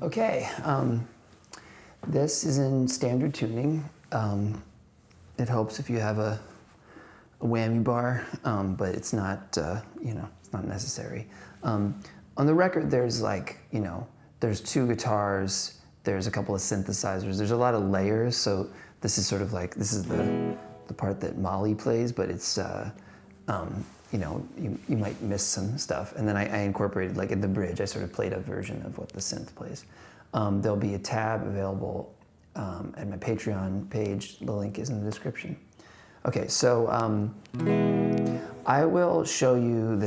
Okay, this is in standard tuning. It helps if you have a whammy bar, but it's not, it's not necessary. On the record, there's there's 2 guitars, there's a couple of synthesizers, there's a lot of layers, so this is sort of like, this is the part that Molly plays, but it's, you might miss some stuff. And then I incorporated, like in the bridge, I sort of played a version of what the synth plays. There'll be a tab available at my Patreon page. The link is in the description. Okay, so I will show you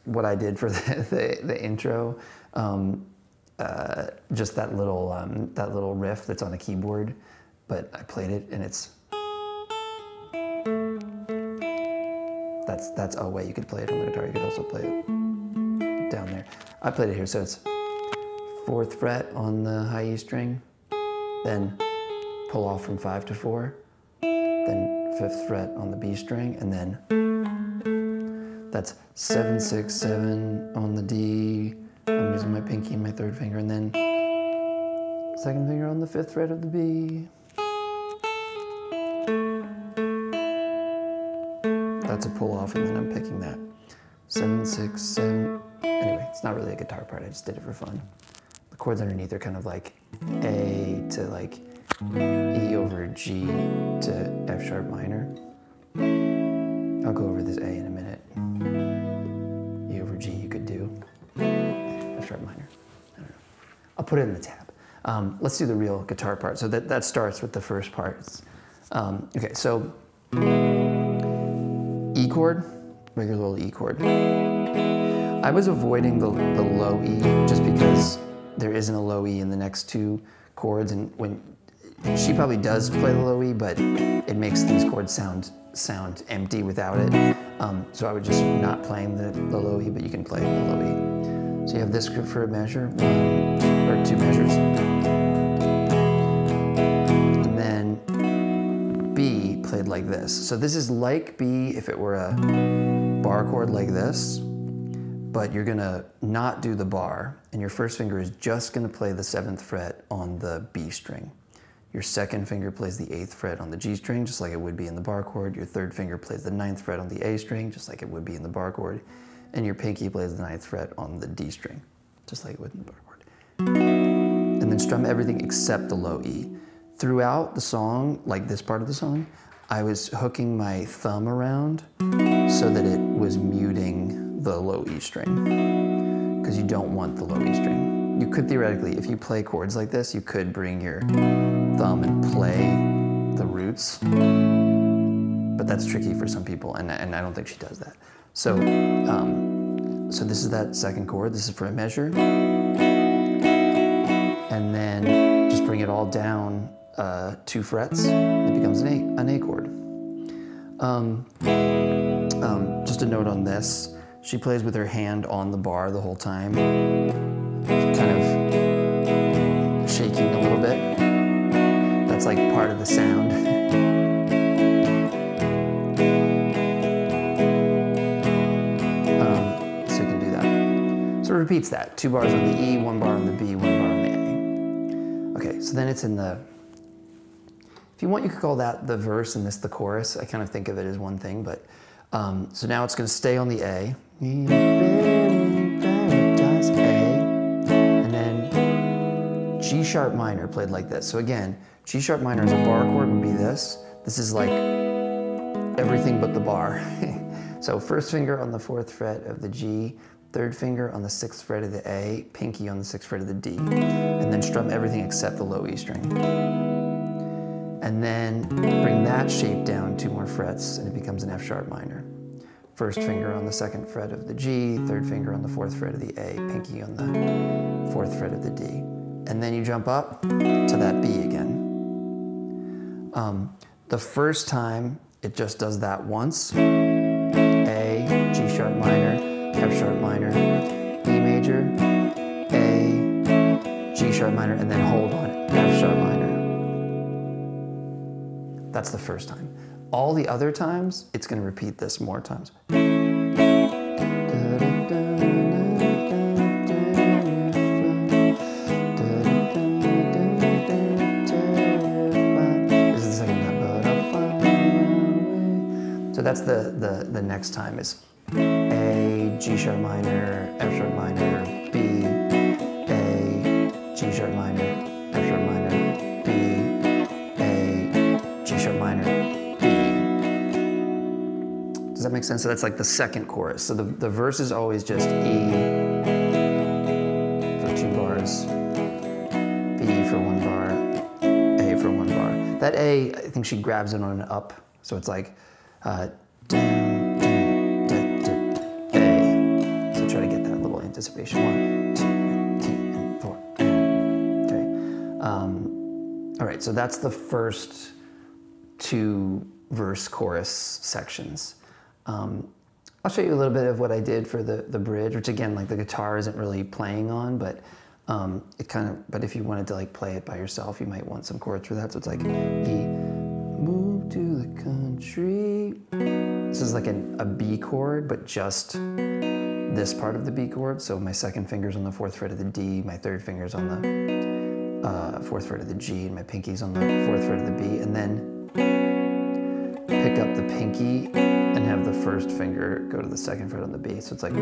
what I did for the intro. Just that little riff that's on the keyboard, but I played it and it's, that's a way you could play it on the guitar. You could also play it down there. I played it here, so it's 4th fret on the high E string, then pull off from 5 to 4, then 5th fret on the B string, and then that's 7, 6, 7 on the D. I'm using my pinky and my 3rd finger, and then 2nd finger on the 5th fret of the B. That's a pull off, and then I'm picking that. 7, 6, 7. Anyway, it's not really a guitar part, I just did it for fun. The chords underneath are kind of like A to like E over G to F sharp minor. I'll go over this A in a minute. E over G you could do. F sharp minor. I don't know. I'll put it in the tab. Let's do the real guitar part. So that starts with the first part. Okay, so E chord, regular old E chord. I was avoiding the low E just because there isn't a low E in the next 2 chords, and when she probably does play the low E, but it makes these chords sound empty without it. So I would just not playing the low E, but you can play the low E. you have this for a measure, one or two measures. And then B played like this. So this is like B if it were a bar chord like this, but you're gonna not do the bar, and your first finger is just gonna play the 7th fret on the B string. Your second finger plays the 8th fret on the G string, just like it would be in the bar chord. Your third finger plays the 9th fret on the A string, just like it would be in the bar chord. And your pinky plays the 9th fret on the D string, just like it would in the bar chord. And then strum everything except the low E. Throughout the song, like this part of the song, I was hooking my thumb around so that it was muting the low E string, because you don't want the low E string. You could theoretically, if you play chords like this, you could bring your thumb and play the roots, but that's tricky for some people, and I don't think she does that. So, so this is that second chord. This is for a measure, and then just bring it all down 2 frets. It becomes an A chord. Just a note on this. She plays with her hand on the bar the whole time, kind of shaking a little bit. That's like part of the sound. So you can do that. So it repeats that. 2 bars on the E, 1 bar on the B, 1 bar on the A. Okay, so then it's in the, if you want, you could call that the verse and this the chorus. I kind of think of it as one thing, but so now it's going to stay on the A. Paradise, A, and then G sharp minor played like this. So again, G sharp minor as a bar chord would be this. This is like everything but the bar. So first finger on the 4th fret of the G, third finger on the 6th fret of the A, pinky on the 6th fret of the D, and then strum everything except the low E string. And then bring that shape down 2 more frets, and it becomes an F sharp minor. First finger on the 2nd fret of the G, third finger on the 4th fret of the A, pinky on the 4th fret of the D. And then you jump up to that B again. The first time, it just does that once. A, G sharp minor, F sharp minor, E major, A, G sharp minor, and then hold on it, F sharp minor. That's the first time. All the other times, it's going to repeat this more times. This is the second time. So that's the next time is A, G sharp minor, F sharp minor, B, A, G sharp minor, F sharp minor, B, A, G sharp minor, B. Does that make sense? So that's like the second chorus. So the verse is always just E for 2 bars, B for 1 bar, A for 1 bar. That A, I think she grabs it on an up. So it's like down, down, down, down, A. So try to get that little anticipation. 1, 2, and 4. Okay. All right, so that's the first 2 verse chorus sections. I'll show you a little bit of what I did for the bridge, which again, like the guitar isn't really playing on, but it kind of, but if you wanted to like play it by yourself, you might want some chords for that. So it's like E, move to the country. This is like a B chord, but just this part of the B chord. So my second finger's on the 4th fret of the D, my third finger's on the 4th fret of the G, and my pinky's on the 4th fret of the B, and then pick up the pinky and have the first finger go to the 2nd fret on the B. So it's like,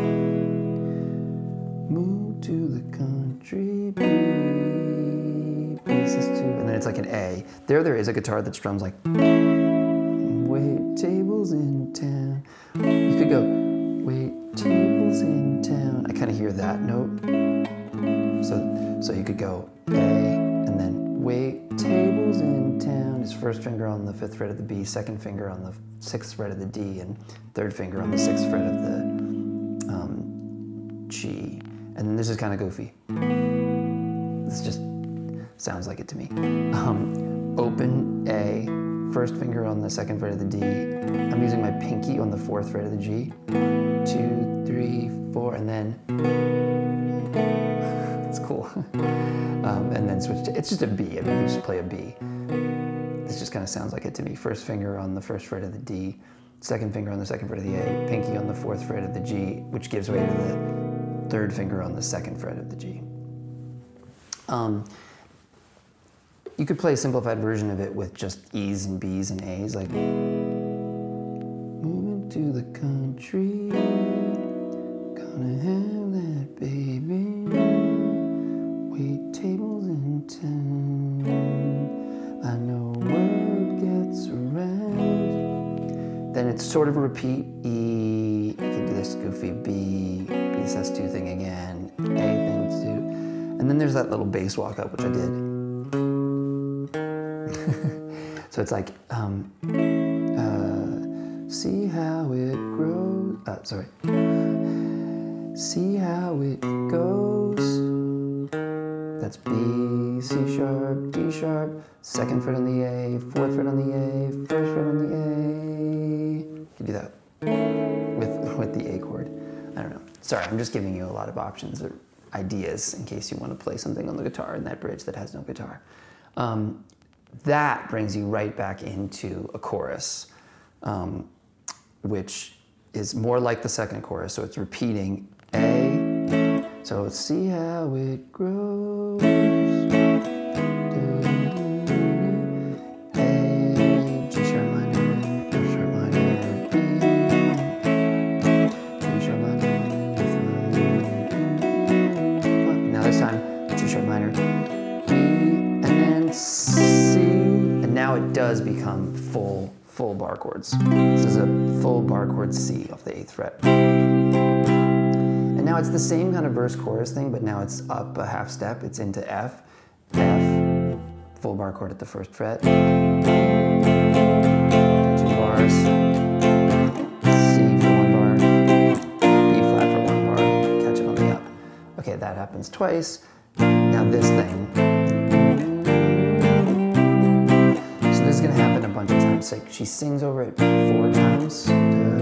move to the country, B, pieces 2, and then it's like an A. There is a guitar that strums like, wait tables in town. You could go, wait tables in town. I kind of hear that note. So you could go A, and then wait tables in town is first finger on the 5th fret of the B, second finger on the 6th fret of the D, and third finger on the 6th fret of the G. And then this is kind of goofy. This just sounds like it to me. Open A, first finger on the 2nd fret of the D. I'm using my pinky on the 4th fret of the G. 2, 3, 4, and then cool. And then switch to, it's just a B. I mean, you can just play a B. This just kind of sounds like it to me. First finger on the first fret of the D, second finger on the second fret of the A, pinky on the fourth fret of the G, which gives way to the third finger on the second fret of the G. You could play a simplified version of it with just E's and B's and A's, like moving to the country, gonna have that baby, wait tables in town, I know word gets around. Then it's sort of a repeat, E, you can do this goofy B, sus2 thing again, A thing too, and then there's that little bass walk up, which I did. So it's like, see how it grows, see how it goes. That's B, C sharp, D sharp, second fret on the A, fourth fret on the A, first fret on the A. You can do that with the A chord. I don't know. Sorry, I'm just giving you a lot of options or ideas in case you want to play something on the guitar in that bridge that has no guitar. That brings you right back into a chorus, which is more like the second chorus. So it's repeating A. So see how it grows. A, G sharp minor, F sharp minor, B, G sharp minor, now this time G sharp minor, B, and then C. And now it does become full bar chords. This is a full bar chord C off the 8th fret. And now it's the same kind of verse chorus thing, but now it's up a half step. It's into F, F, full bar chord at the 1st fret, 2 bars, C for 1 bar, B flat for 1 bar, catch it on the up. Okay, that happens twice. Now this thing. This is going to happen a bunch of times. Like she sings over it 4 times. And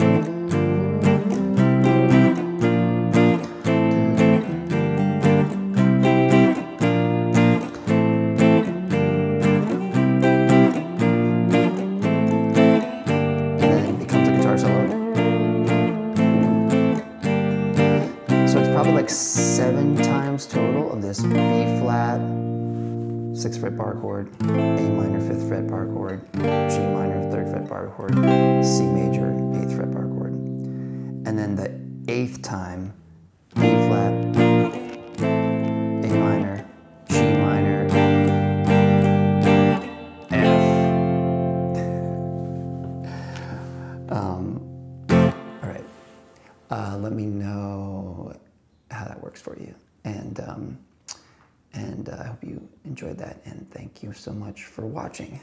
then it becomes a guitar solo. So it's probably like 7 times total of this B flat, 6th fret bar chord, A minor 5th fret bar chord, G minor 3rd fret bar chord, C major 8th fret bar chord. And then the 8th time, B flat, A minor, G minor, F. All right, let me know how that works for you. And I hope you enjoyed that, and thank you so much for watching.